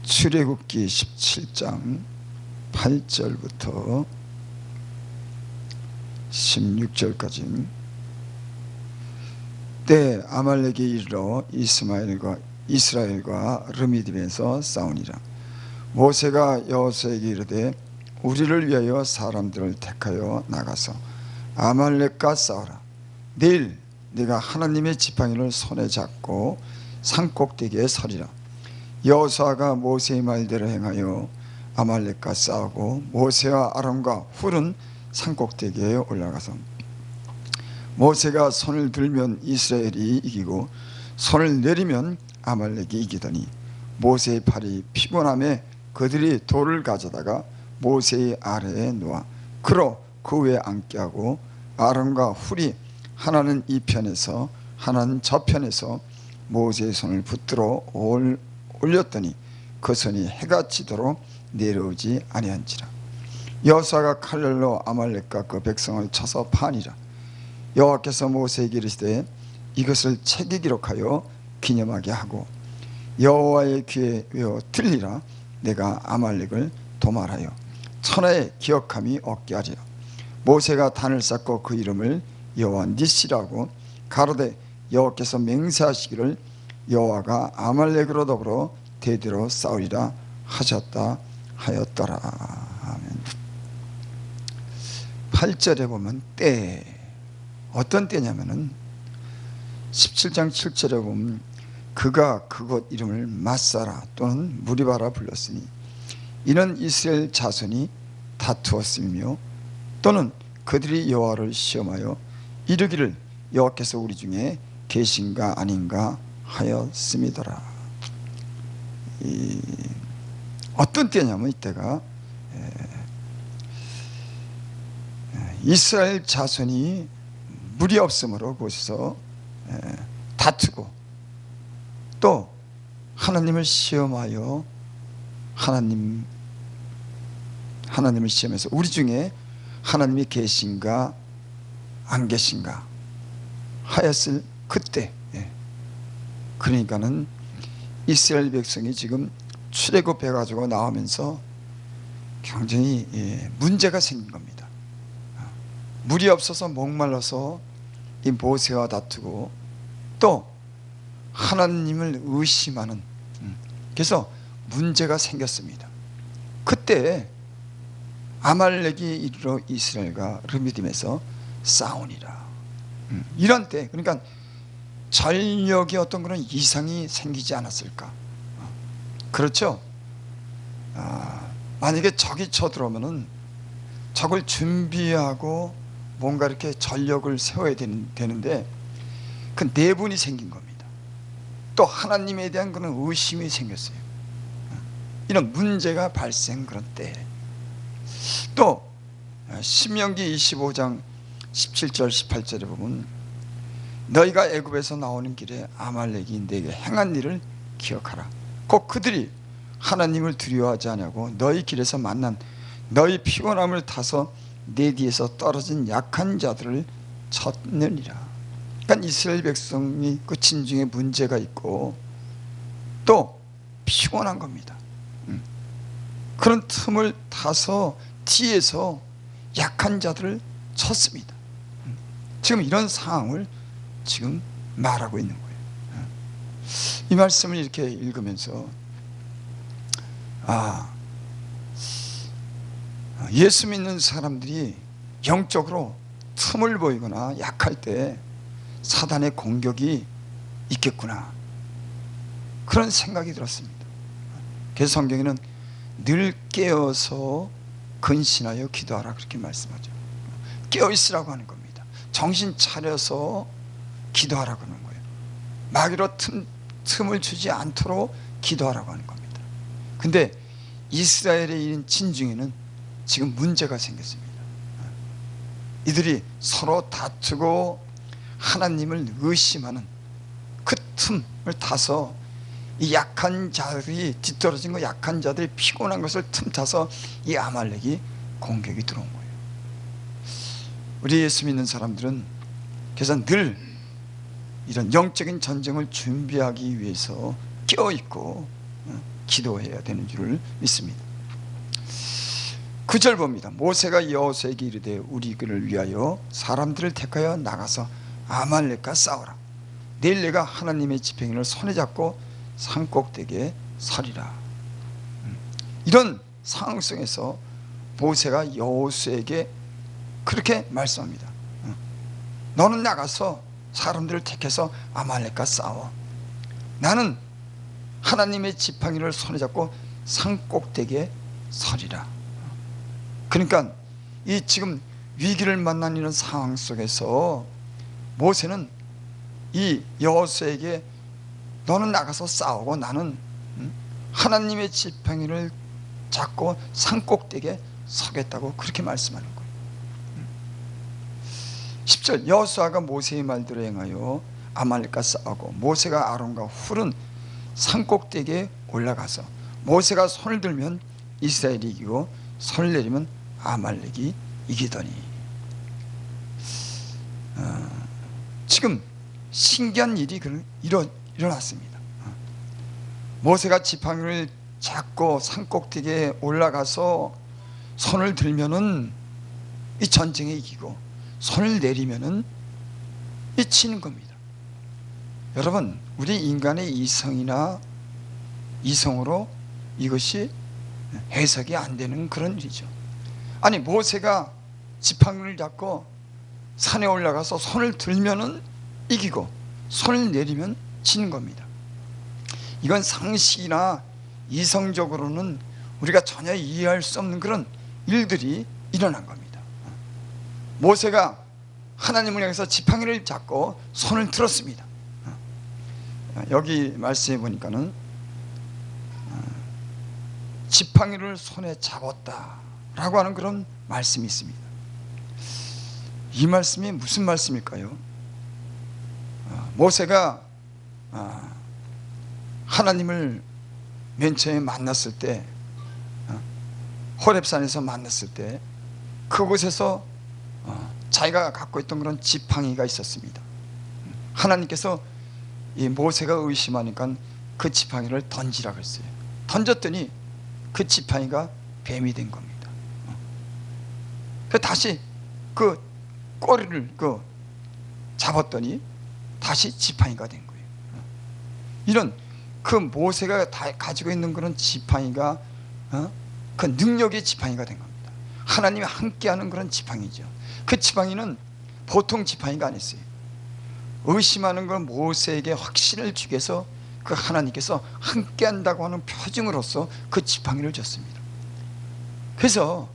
출애굽기 17장 8절부터 16절까지. 때 아말렉이 이르러 이스라엘과 르미딤에서 싸우니라. 모세가 여호수아에게 이르되 우리를 위하여 사람들을 택하여 나가서 아말렉과 싸우라. 내일 네가 하나님의 지팡이를 손에 잡고 산꼭대기에 서리라. 여호수아가 모세의 말대로 행하여 아말렉과 싸우고 모세와 아론과 훌은 산꼭대기에 올라가서 모세가 손을 들면 이스라엘이 이기고 손을 내리면 아말렉이 이기더니 모세의 팔이 피곤함에 그들이 돌을 가져다가 모세의 아래에 놓아 그로 그 위에 앉게 하고 아론과 훌이 하나는 이 편에서 하나는 저 편에서 모세의 손을 붙들어 올렸더니 그 손이 해가 지도록 내려오지 아니한지라. 여호수아가 칼날로 아말렉과 그 백성을 쳐서 파니라. 여호와께서 모세에게 이르시되 이것을 책에 기록하여 기념하게 하고 여호와의 귀에 외어 들리라. 내가 아말렉을 도말하여 천하에 기억함이 없게 하리라. 모세가 단을 쌓고 그 이름을 여호와 니시라고 가로되 여호와께서 맹세하시기를 여호와가 아말렉으로 더불어 대대로 싸우리라 하셨다 하였더라. 아멘. 8절에 보면 때, 어떤 때냐면은 17장 7절에 보면 그가 그곳 이름을 마사라 또는 무리바라 불렀으니 이는 이스라엘 자손이 다투었으며 또는 그들이 여호와를 시험하여 이르기를 여호와께서 우리 중에 계신가 아닌가 하였음이더라. 어떤 때냐면 이때가 이스라엘 자손이 물이 없으므로 그곳에서 다투고 또 하나님을 시험하여 하나님을 시험해서 우리 중에 하나님이 계신가 안 계신가 하였을 그때, 그러니까는 이스라엘 백성이 지금 출애굽해 가지고 나오면서 굉장히 문제가 생긴 겁니다. 물이 없어서 목말라서 이 모세와 다투고 또 하나님을 의심하는, 그래서 문제가 생겼습니다. 그때 아말렉이 이르러 이스라엘과 르미딤에서 싸우니라. 이런 때, 그러니까 전력의 어떤 그런 이상이 생기지 않았을까? 그렇죠? 만약에 적이 쳐들어오면은 적을 준비하고 뭔가 이렇게 전력을 세워야 되는데 그 내분이 생긴 겁니다. 또 하나님에 대한 그런 의심이 생겼어요. 이런 문제가 발생 그런 때. 또 신명기 25장 17절 18절에 보면 너희가 애굽에서 나오는 길에 아말렉이 내게 행한 일을 기억하라. 곧 그들이 하나님을 두려워하지 않냐고 너희 길에서 만난 너희 피곤함을 타서 내 뒤에서 떨어진 약한 자들을 쳤느니라. 그러니까 이스라엘 백성이 그 진중에 문제가 있고 또 피곤한 겁니다. 그런 틈을 타서 뒤에서 약한 자들을 쳤습니다. 지금 이런 상황을 지금 말하고 있는 거예요. 이 말씀을 이렇게 읽으면서 예수 믿는 사람들이 영적으로 틈을 보이거나 약할 때 사단의 공격이 있겠구나, 그런 생각이 들었습니다. 그래서 성경에는 늘 깨어서 근신하여 기도하라 그렇게 말씀하죠. 깨어있으라고 하는 겁니다. 정신 차려서 기도하라고 하는 거예요. 마귀로 틈을 주지 않도록 기도하라고 하는 겁니다. 근데 이스라엘의 이런 진중에는 지금 문제가 생겼습니다. 이들이 서로 다투고 하나님을 의심하는 그 틈을 타서 이 약한 자들이 뒤떨어진 거, 약한 자들이 피곤한 것을 틈타서 이 아말렉이 공격이 들어온 거예요. 우리 예수 믿는 사람들은 그래서 늘 이런 영적인 전쟁을 준비하기 위해서 깨어있고 기도해야 되는 줄을 믿습니다. 9절 봅니다. 모세가 여호수아에게 이르되 우리 그를 위하여 사람들을 택하여 나가서 아말렉과 싸우라. 내일 내가 하나님의 지팡이를 손에 잡고 산꼭대기에 서리라. 이런 상황 속에서 모세가 여호수아에게 그렇게 말씀합니다. 너는 나가서 사람들을 택해서 아말렉과 싸워. 나는 하나님의 지팡이를 손에 잡고 산꼭대기에 서리라. 그러니까 이 지금 위기를 만난 이런 상황 속에서 모세는 이 여호수아에게 너는 나가서 싸우고 나는 하나님의 지팡이를 잡고 산꼭대기에 서겠다고 그렇게 말씀하는 거예요. 10절 여호수아가 모세의 말대로 행하여 아말렉과 싸우고 모세가 아론과 훌은 산꼭대기에 올라가서 모세가 손을 들면 이스라엘이 이기고 손을 내리면 아말렉이 이기더니 지금 신기한 일이 일어났습니다. 모세가 지팡이를 잡고 산꼭대기에 올라가서 손을 들면은 이 전쟁에 이기고 손을 내리면은 이 치는 겁니다. 여러분, 우리 인간의 이성이나 이성으로 이것이 해석이 안 되는 그런 일이죠. 아니, 모세가 지팡이를 잡고 산에 올라가서 손을 들면은 이기고 손을 내리면 지는 겁니다. 이건 상식이나 이성적으로는 우리가 전혀 이해할 수 없는 그런 일들이 일어난 겁니다. 모세가 하나님을 향해서 지팡이를 잡고 손을 들었습니다. 여기 말씀해 보니까는 지팡이를 손에 잡았다라고 하는 그런 말씀이 있습니다. 이 말씀이 무슨 말씀일까요? 모세가 하나님을 맨 처음에 만났을 때, 호렙산에서 만났을 때 그곳에서 자기가 갖고 있던 그런 지팡이가 있었습니다. 하나님께서 이 모세가 의심하니까 그 지팡이를 던지라 그랬어요. 던졌더니 그 지팡이가 뱀이 된 겁니다. 다시 그 꼬리를 잡았더니 다시 지팡이가 된 거예요. 이런 그 모세가 가지고 있는 그런 지팡이가 그 능력의 지팡이가 된 겁니다. 하나님이 함께하는 그런 지팡이죠. 그 지팡이는 보통 지팡이가 아니었어요. 의심하는 건 모세에게 확신을 주기 위해서 그 하나님께서 함께한다고 하는 표징으로서 그 지팡이를 줬습니다. 그래서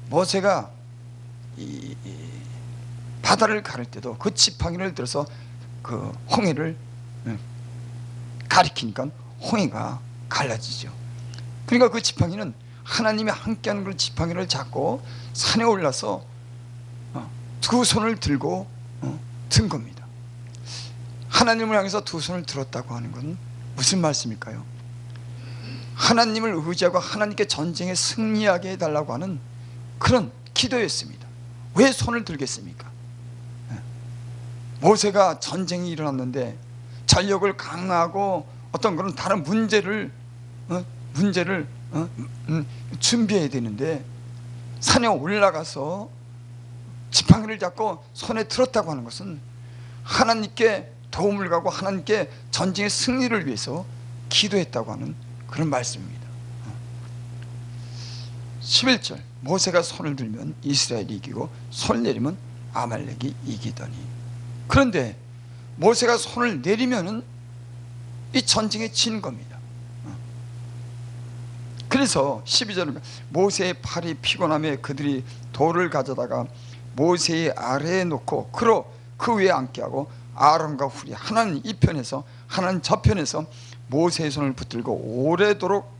모세가 이 바다를 가를 때도 그 지팡이를 들어서 그 홍해를 가리키니까 홍해가 갈라지죠. 그러니까 그 지팡이는 하나님이 함께하는 그 지팡이를 잡고 산에 올라서 두 손을 들고 든 겁니다. 하나님을 향해서 두 손을 들었다고 하는 건 무슨 말씀일까요? 하나님을 의지하고 하나님께 전쟁에 승리하게 해달라고 하는 그런 기도였습니다. 왜 손을 들겠습니까? 모세가 전쟁이 일어났는데 전력을 강화하고 어떤 그런 다른 문제를 준비해야 되는데 산에 올라가서 지팡이를 잡고 손에 들었다고 하는 것은 하나님께 도움을 가고 하나님께 전쟁의 승리를 위해서 기도했다고 하는 그런 말씀입니다. 11절 모세가 손을 들면 이스라엘이 이기고 손을 내리면 아말렉이 이기더니, 그런데 모세가 손을 내리면은 이 전쟁에 지는 겁니다. 그래서 12절은 모세의 팔이 피곤함에 그들이 돌을 가져다가 모세의 아래에 놓고 그 위에 앉게 하고 아론과 훌이 하나는 이 편에서 하나는 저 편에서 모세의 손을 붙들고 오래도록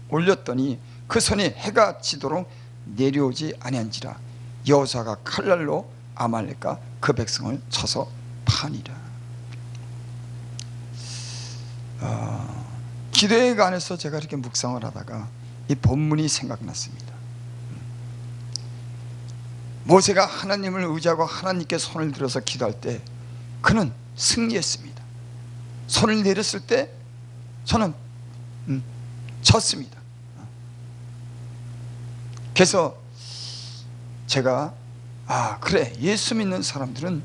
올렸더니 그 손이 해가 지도록 내려오지 아니한지라. 여호수아가 칼날로 아말렉과 그 백성을 쳐서 파니라. 기도에 관해서 제가 이렇게 묵상을 하다가 이 본문이 생각났습니다. 모세가 하나님을 의지하고 하나님께 손을 들어서 기도할 때 그는 승리했습니다. 손을 내렸을 때 저는 졌습니다. 그래서 제가 그래, 예수 믿는 사람들은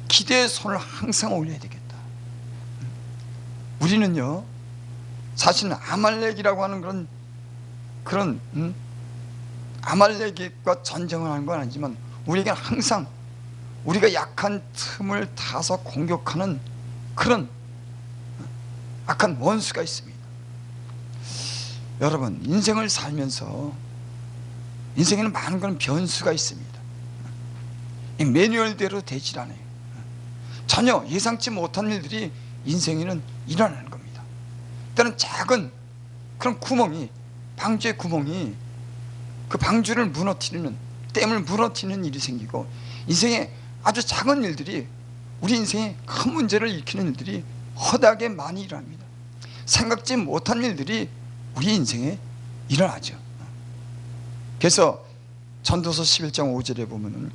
기도의 손을 항상 올려야 되겠다. 우리는요, 사실은 아말렉이라고 하는 그런 아말렉과 전쟁을 하는 건 아니지만 우리에게는 항상 우리가 약한 틈을 타서 공격하는 그런 악한 원수가 있습니다. 여러분, 인생을 살면서 인생에는 많은 그런 변수가 있습니다. 이 매뉴얼대로 되질 않아요. 전혀 예상치 못한 일들이 인생에는 일어나는 겁니다. 때는 작은 그런 구멍이, 방주의 구멍이 그 방주를 무너뜨리는, 댐을 무너뜨리는 일이 생기고, 인생에 아주 작은 일들이 우리 인생에 큰 문제를 일으키는 일들이 허다하게 많이 일어납니다. 생각지 못한 일들이 우리 인생에 일어나죠. 그래서 전도서 11장 5절에 보면은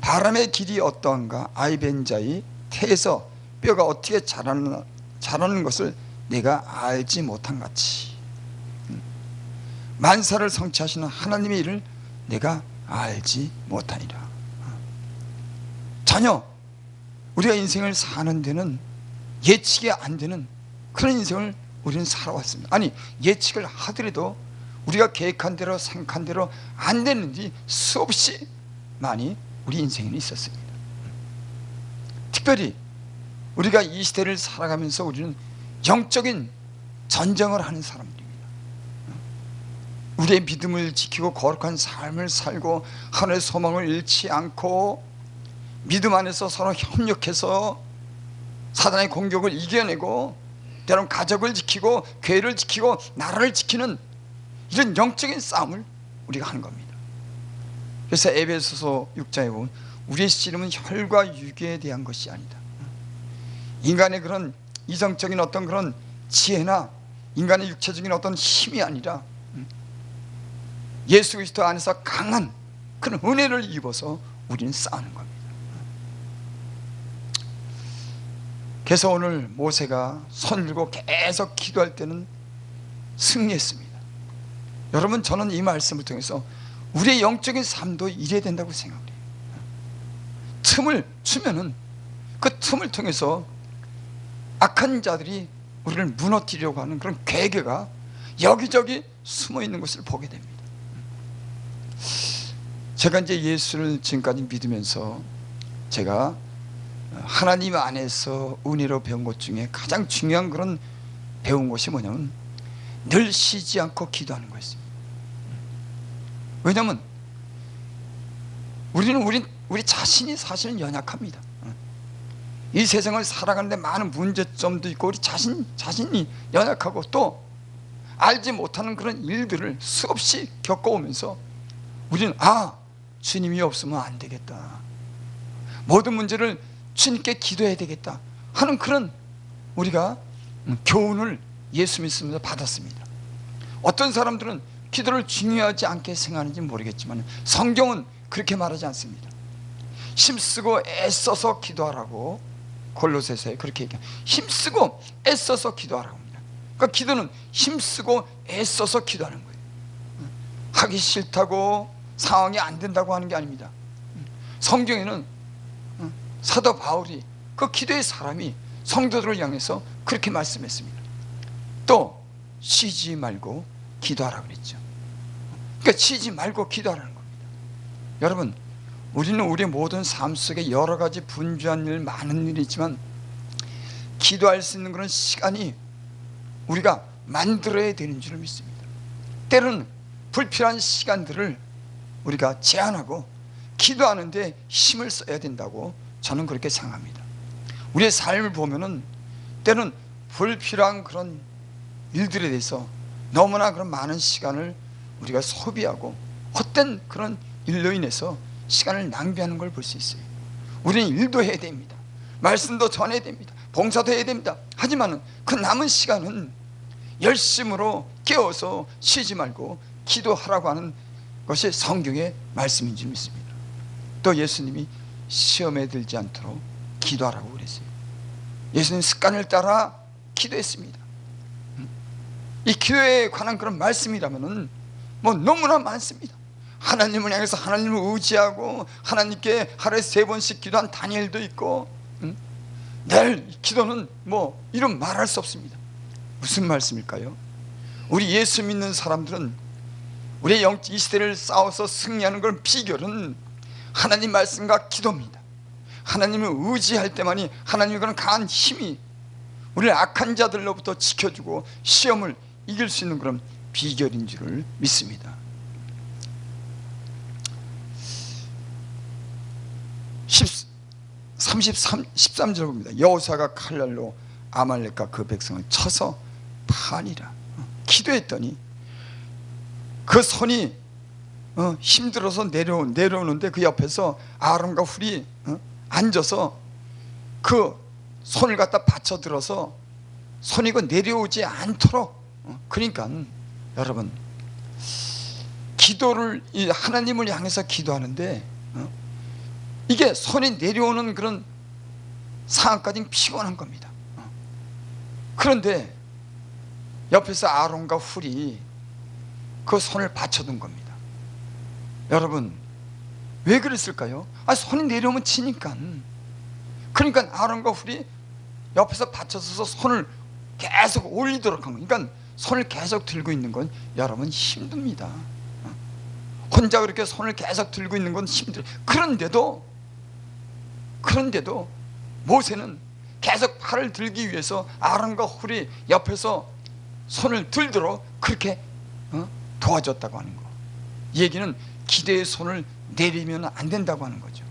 바람의 길이 어떠한가, 아이벤자의 태에서 뼈가 어떻게 자라는 것을 내가 알지 못한 같이, 만사를 성취하시는 하나님의 일을 내가 알지 못하니라. 전혀 우리가 인생을 사는 데는 예측이 안 되는 그런 인생을 우리는 살아왔습니다. 아니, 예측을 하더라도 우리가 계획한 대로 생각한 대로 안 되는 일이 수없이 많이 우리 인생에는 있었습니다. 특별히 우리가 이 시대를 살아가면서 우리는 영적인 전쟁을 하는 사람들입니다. 우리의 믿음을 지키고 거룩한 삶을 살고 하늘의 소망을 잃지 않고 믿음 안에서 서로 협력해서 사단의 공격을 이겨내고 때로는 가족을 지키고 교회를 지키고 나라를 지키는 이런 영적인 싸움을 우리가 하는 겁니다. 그래서 에베소서 6장에 보면 우리의 씨름은 혈과 육에 대한 것이 아니다. 인간의 그런 이성적인 어떤 그런 지혜나 인간의 육체적인 어떤 힘이 아니라 예수 그리스도 안에서 강한 그런 은혜를 입어서 우리는 싸우는 겁니다. 그래서 오늘 모세가 손 들고 계속 기도할 때는 승리했습니다. 여러분, 저는 이 말씀을 통해서 우리의 영적인 삶도 이래야 된다고 생각해요. 틈을 주면은 그 틈을 통해서 악한 자들이 우리를 무너뜨리려고 하는 그런 괴계가 여기저기 숨어 있는 것을 보게 됩니다. 제가 이제 예수를 지금까지 믿으면서 제가 하나님 안에서 은혜로 배운 것 중에 가장 중요한 그런 배운 것이 뭐냐면 늘 쉬지 않고 기도하는 거였습니다. 왜냐하면 우리 자신이 사실은 연약합니다. 이 세상을 살아가는데 많은 문제점도 있고 우리 자신이 연약하고 또 알지 못하는 그런 일들을 수없이 겪어오면서 우리는 주님이 없으면 안 되겠다, 모든 문제를 주님께 기도해야 되겠다 하는 그런 우리가 교훈을 예수 믿으면서 받았습니다. 어떤 사람들은 기도를 중요하지 않게 생각하는지 모르겠지만 성경은 그렇게 말하지 않습니다. 힘쓰고 애써서 기도하라고 골로새서에 그렇게 얘기해요. 힘쓰고 애써서 기도하라고 합니다. 그러니까 기도는 힘쓰고 애써서 기도하는 거예요. 하기 싫다고 상황이 안 된다고 하는 게 아닙니다. 성경에는 사도 바울이 그 기도의 사람이 성도들을 향해서 그렇게 말씀했습니다. 또 쉬지 말고 기도하라고 그랬죠. 그러니까 쉬지 말고 기도하라는 겁니다. 여러분, 우리는 우리의 모든 삶 속에 여러 가지 분주한 일, 많은 일이 있지만 기도할 수 있는 그런 시간이 우리가 만들어야 되는 줄을 믿습니다. 때로는 불필요한 시간들을 우리가 제한하고 기도하는데 힘을 써야 된다고 저는 그렇게 생각합니다. 우리의 삶을 보면은 때는 불필요한 그런 일들에 대해서 너무나 그런 많은 시간을 우리가 소비하고 헛된 그런 일로 인해서 시간을 낭비하는 걸 볼 수 있어요. 우리는 일도 해야 됩니다. 말씀도 전해야 됩니다. 봉사도 해야 됩니다. 하지만 그 남은 시간은 열심으로 깨워서 쉬지 말고 기도하라고 하는 것이 성경의 말씀인 줄 믿습니다. 또 예수님이 시험에 들지 않도록 기도하라고 그랬어요. 예수님 습관을 따라 기도했습니다. 이 기도에 관한 그런 말씀이라면은 뭐 너무나 많습니다. 하나님을 향해서 하나님을 의지하고 하나님께 하루에 3번씩 기도한 다니엘도 있고, 늘 기도는 뭐 이런 말할 수 없습니다. 무슨 말씀일까요? 우리 예수 믿는 사람들은 우리의 이 시대를 싸워서 승리하는 걸 비결은 하나님 말씀과 기도입니다. 하나님을 의지할 때만이 하나님의 그런 강한 힘이 우리를 악한 자들로부터 지켜주고 시험을 이길 수 있는 그런 비결인 줄을 믿습니다. 13절 봅니다. 여호수아가 칼날로 아말렉과 그 백성을 쳐서 파니라. 기도했더니 그 손이 힘들어서 내려오는데 그 옆에서 아론과 훌이 앉아서 그 손을 갖다 받쳐들어서 손이 내려오지 않도록, 그러니까 여러분, 기도를 하나님을 향해서 기도하는데 이게 손이 내려오는 그런 상황까지는 피곤한 겁니다. 그런데 옆에서 아론과 훌이 그 손을 받쳐둔 겁니다. 여러분, 왜 그랬을까요? 손이 내려오면 치니까. 그러니까 아론과 훌이 옆에서 받쳐서서 손을 계속 올리도록 한 거예요. 그러니까 손을 계속 들고 있는 건 여러분 힘듭니다. 혼자 그렇게 손을 계속 들고 있는 건 힘들어요. 그런데도 모세는 계속 팔을 들기 위해서 아론과 훌이 옆에서 손을 들도록 그렇게 도와줬다고 하는 거. 이 얘기는 기도의 손을 내리면 안 된다고 하는 거죠.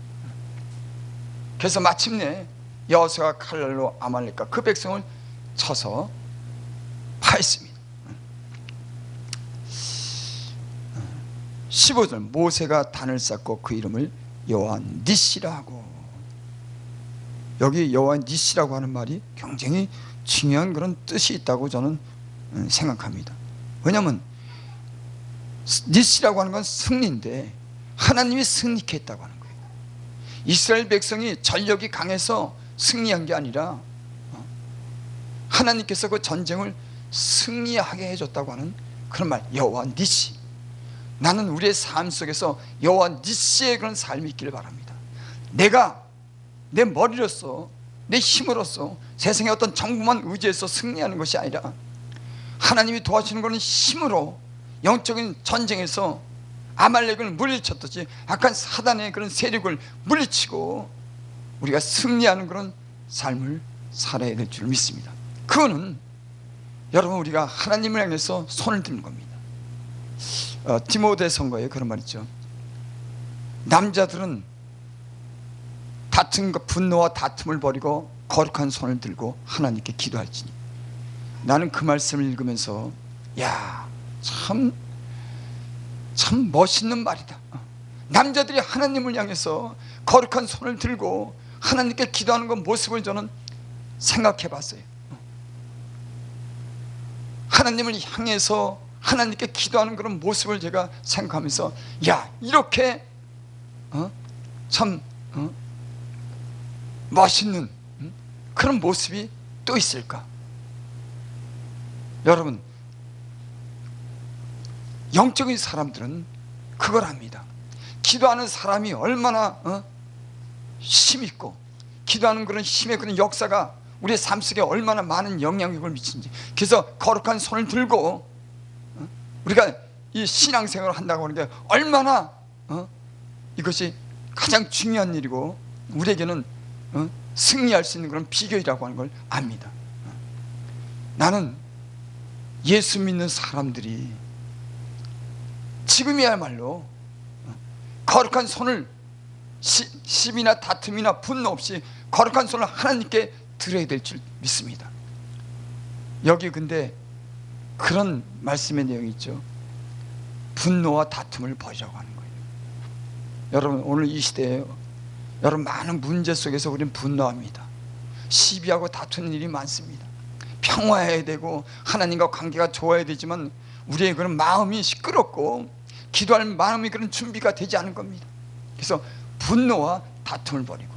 그래서 마침내 여호수아가 칼날로 아말렉과 그 백성을 쳐서 파했습니다. 15절, 모세가 단을 쌓고 그 이름을 여호와 니시라 하고. 여기 여호와 니시라고 하는 말이 굉장히 중요한 그런 뜻이 있다고 저는 생각합니다. 왜냐하면 니시라고 하는 건 승리인데 하나님이 승리케 했다고 하는 거예요. 이스라엘 백성이 전력이 강해서 승리한 게 아니라 하나님께서 그 전쟁을 승리하게 해줬다고 하는 그런 말, 여호와 니시. 나는 우리의 삶 속에서 여호와 니시의 그런 삶이 있기를 바랍니다. 내가 내 머리로서 내 힘으로써 세상의 어떤 정부만 의지해서 승리하는 것이 아니라 하나님이 도와주는 것은 힘으로 영적인 전쟁에서 아말렉을 물리쳤듯이 악한 사단의 그런 세력을 물리치고 우리가 승리하는 그런 삶을 살아야 될 줄 믿습니다. 그거는 여러분, 우리가 하나님을 향해서 손을 드는 겁니다. 디모데전서에 그런 말 있죠. 남자들은 다툼과 분노와 다툼을 버리고 거룩한 손을 들고 하나님께 기도할지니. 나는 그 말씀을 읽으면서 참 멋있는 말이다. 남자들이 하나님을 향해서 거룩한 손을 들고 하나님께 기도하는 그 모습을 저는 생각해 봤어요. 하나님을 향해서 하나님께 기도하는 그런 모습을 제가 생각하면서 이렇게 참 멋있는 그런 모습이 또 있을까? 여러분, 영적인 사람들은 그걸 압니다. 기도하는 사람이 얼마나 힘있고 기도하는 그런 힘의 그런 역사가 우리의 삶 속에 얼마나 많은 영향력을 미치는지. 그래서 거룩한 손을 들고 우리가 이 신앙생활을 한다고 하는데 얼마나 이것이 가장 중요한 일이고 우리에게는 승리할 수 있는 그런 비결이라고 하는 걸 압니다. 나는 예수 믿는 사람들이 지금이야말로 거룩한 손을 시비나 다툼이나 분노 없이 거룩한 손을 하나님께 드려야 될 줄 믿습니다. 여기 근데 그런 말씀의 내용이 있죠. 분노와 다툼을 버리라고 하는 거예요. 여러분, 오늘 이 시대에 여러분 많은 문제 속에서 우리는 분노합니다. 시비하고 다투는 일이 많습니다. 평화해야 되고 하나님과 관계가 좋아야 되지만 우리의 그런 마음이 시끄럽고 기도할 마음이 그런 준비가 되지 않은 겁니다. 그래서 분노와 다툼을 버리고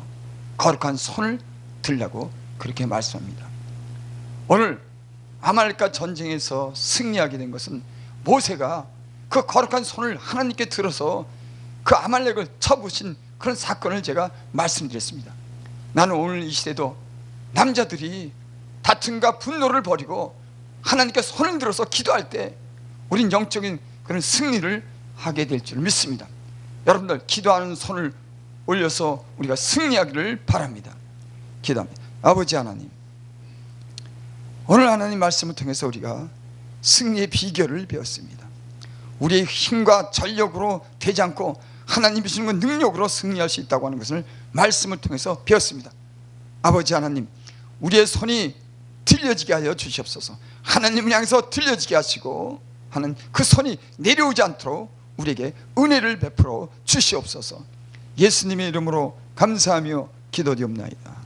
거룩한 손을 들라고 그렇게 말씀합니다. 오늘 아말렉과 전쟁에서 승리하게 된 것은 모세가 그 거룩한 손을 하나님께 들어서 그 아말렉을 쳐부신 그런 사건을 제가 말씀드렸습니다. 나는 오늘 이 시대도 남자들이 다툼과 분노를 버리고 하나님께 손을 들어서 기도할 때 우린 영적인 그런 승리를 하게 될 줄 믿습니다. 여러분들 기도하는 손을 올려서 우리가 승리하기를 바랍니다. 기도합니다. 아버지 하나님, 오늘 하나님 말씀을 통해서 우리가 승리의 비결을 배웠습니다. 우리의 힘과 전력으로 되지 않고 하나님이 주시는 건 능력으로 승리할 수 있다고 하는 것을 말씀을 통해서 배웠습니다. 아버지 하나님, 우리의 손이 들려지게 하여 주시옵소서. 하나님을 향해서 들려지게 하시고 하는 그 손이 내려오지 않도록 우리에게 은혜를 베풀어 주시옵소서. 예수님의 이름으로 감사하며 기도드리옵나이다.